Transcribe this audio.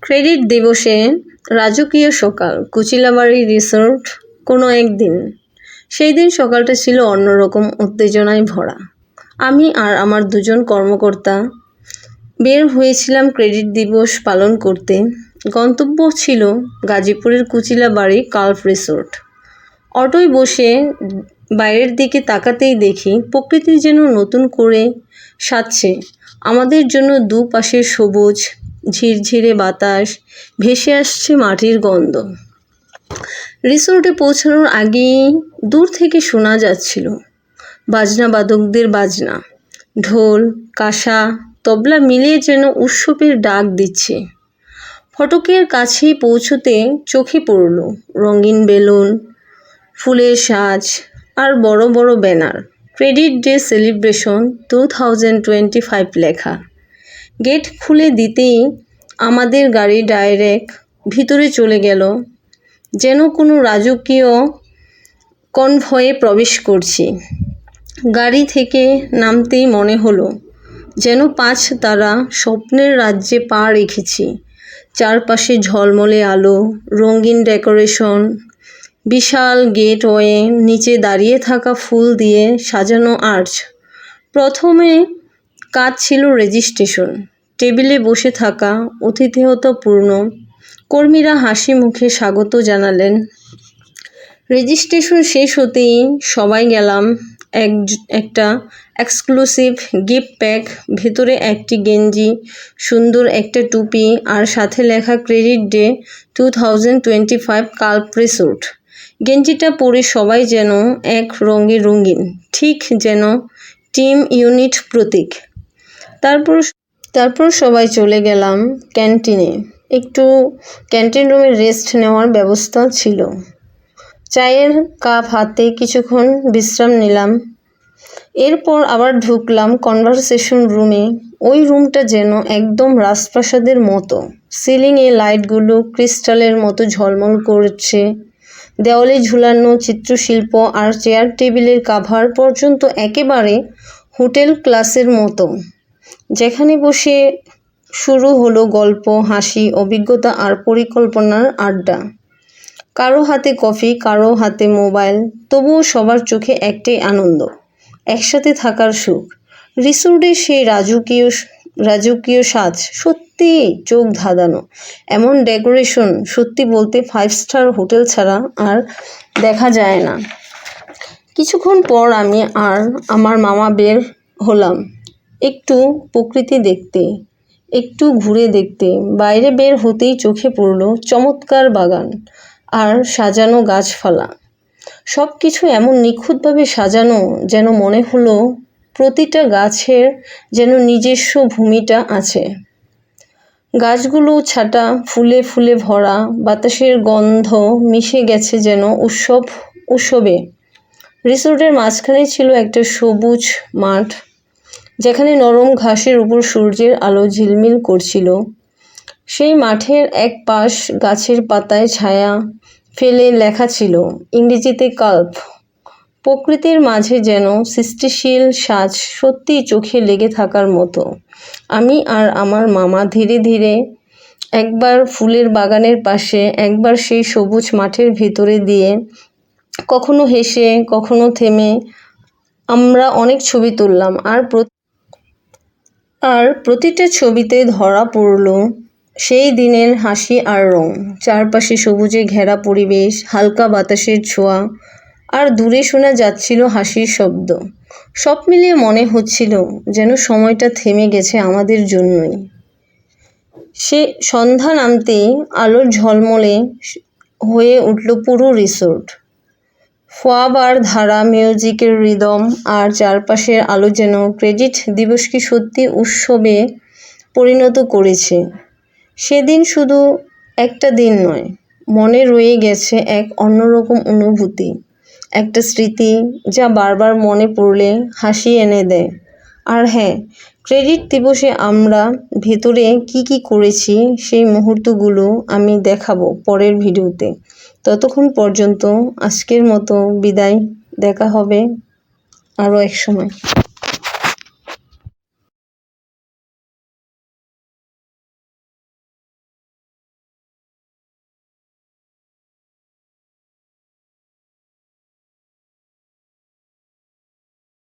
Credit দিবসে রাজকীয় সকাল, কুচিলাবাড়ি রিসোর্ট। কোনো একদিন সেই দিন সকালটা ছিল অন্যরকম উত্তেজনায় ভরা। আমি আর আমার দুজন কর্মকর্তা বের হয়েছিলাম ক্রেডিট দিবস পালন করতে। গন্তব্য ছিল গাজীপুরের কুচিলাবাড়ি কাল্প রিসোর্ট। অটোয় বসে বাইরের দিকে তাকাতেই দেখি প্রকৃতি যেন নতুন করে সাজছে আমাদের জন্য। দুপাশে সবুজ, ঝিরঝিরে বাতাস, ভেসে আসছে মাটির গন্ধ। রিসোর্টে পৌঁছানোর আগেই দূর থেকে শোনা যাচ্ছিল বাজনা বাদকদের বাজনা। ঢোল, কাঁসা, তবলা মিলিয়ে যেন উৎসবের ডাক দিচ্ছে। ফটকের কাছেই পৌঁছতে চোখে পড়ল রঙিন বেলুন, ফুলের সাজ আর বড় বড় ব্যানার। ক্রেডিট ডে সেলিব্রেশন 2025 লেখা। গেট খুলে দিতেই আমাদের গাড়ি ডাইরেক্ট ভিতরে চলে গেল, যেন কোনো রাজকীয় কনভয়ে প্রবেশ করছি। গাড়ি থেকে নামতেই মনে হলো যেন 5 তারা স্বপ্নের রাজ্যে পা রেখেছি। চারপাশে ঝলমলে আলো, রঙিন ডেকোরেশন, বিশাল গেটওয়ে, নিচে দাঁড়িয়ে থাকা ফুল দিয়ে সাজানো আর্চ। প্রথমে কাজ ছিল রেজিস্ট্রেশন। টেবিলে বসে থাকা অতিথিয়তাপূর্ণ কর্মীরা হাসি মুখে স্বাগত জানালেন। রেজিস্ট্রেশন শেষ হতেই সবাই গেলাম একটা এক্সক্লুসিভ গিফট প্যাক। ভেতরে একটি গেঞ্জি, সুন্দর একটা টুপি আর সাথে লেখা ক্রেডিট ডে 2025 কাল্প রিসোর্ট। গেঞ্জিটা পরে সবাই যেন এক রঙে রঙিন, ঠিক যেন টিম ইউনিট প্রতীক। তারপর সবাই চলে গেলাম ক্যান্টিনে। একটু ক্যান্টিন রুমে রেস্ট নেওয়ার ব্যবস্থা ছিল। চায়ের কাপ হাতে কিছুক্ষণ বিশ্রাম নিলাম। এরপর আবার ঢুকলাম কনভারসেশন রুমে। ওই রুমটা যেন একদম রাজপ্রাসাদের মতো। সিলিংয়ে লাইটগুলো ক্রিস্টালের মতো ঝলমল করছে। দেওয়ালে ঝুলানো চিত্রশিল্প আর চেয়ার টেবিলের কাভার পর্যন্ত একেবারে হোটেল ক্লাসের মতো, যেখানে বসে শুরু হলো গল্প, হাসি, অভিজ্ঞতা আর পরিকল্পনার আড্ডা। কারো হাতে কফি, কারো হাতে মোবাইল, তবুও সবার চোখে একটাই আনন্দ, একসাথে থাকার সুখ। রিসোর্টের সেই রাজকীয় সাজ সত্যি চোখ ধাঁধানো। এমন ডেকোরেশন সত্যি বলতে 5 স্টার হোটেল ছাড়া আর দেখা যায় না। কিছুক্ষণ পর আমি আর আমার মামা বের হলাম একটু প্রকৃতি দেখতে, একটু ঘুরে দেখতে। বাইরে বের হতেই চোখে পড়ল চমৎকার বাগান আর সাজানো গাছপালা। সব কিছু এমন নিখুঁতভাবে সাজানো যেন মনে হলো প্রতিটা গাছের যেন নিজস্ব ভূমিটা আছে। গাছগুলো ছাটা ফুলে ফুলে ভরা, বাতাসের গন্ধ মিশে গেছে যেন উৎসবে। রিসোর্টের মাঝখানে ছিল একটা সবুজ মাঠ, যেখানে নরম ঘাসের উপর সূর্যের আলো ঝিলমিল করছিল। সেই মাঠের এক পাশ গাছের পাতায় ছায়া ফেলে লেখা ছিল ইংরেজিতে কাল্প। প্রকৃতির মাঝে যেন সৃষ্টিশীল সাজ সত্যিই চোখে লেগে থাকার মতো। আমি আর আমার মামা ধীরে ধীরে একবার ফুলের বাগানের পাশে, একবার সেই সবুজ মাঠের ভিতরে দিয়ে, কখনো হেসে কখনো থেমে আমরা অনেক ছবি তুললাম। আর প্রতিটা ছবিতে ধরা পড়ল সেই দিনের হাসি আর রং। চারপাশে সবুজে ঘেরা পরিবেশ, হালকা বাতাসের ছোঁয়া, আর দূরে শোনা যাচ্ছিল হাসির শব্দ। সব মিলিয়ে মনে হচ্ছিল যেন সময়টা থেমে গেছে আমাদের জন্যই। সে সন্ধ্যা নামতেই আলোর ঝলমলে হয়ে উঠল পুরো রিসোর্ট। ফোয়ারার ধারা, মিউজিকের রিদম আর চারপাশের আলো যেন ক্রেডিট দিবসকে সত্যি উৎসবে পরিণত করেছে। সেদিন শুধু একটা দিন নয়, মনে রয়ে গেছে এক অন্যরকম অনুভূতি, একটা স্মৃতি যা বারবার মনে পড়লে হাসি এনে দেয়। আর হ্যাঁ, ক্রেডিট দিবসে আমরা ভেতরে কি করেছি সেই মুহূর্তগুলো আমি দেখাবো পরের ভিডিওতে। ততক্ষণ পর্যন্ত আজকের মতো বিদায়, দেখা হবে আরও এক সময়।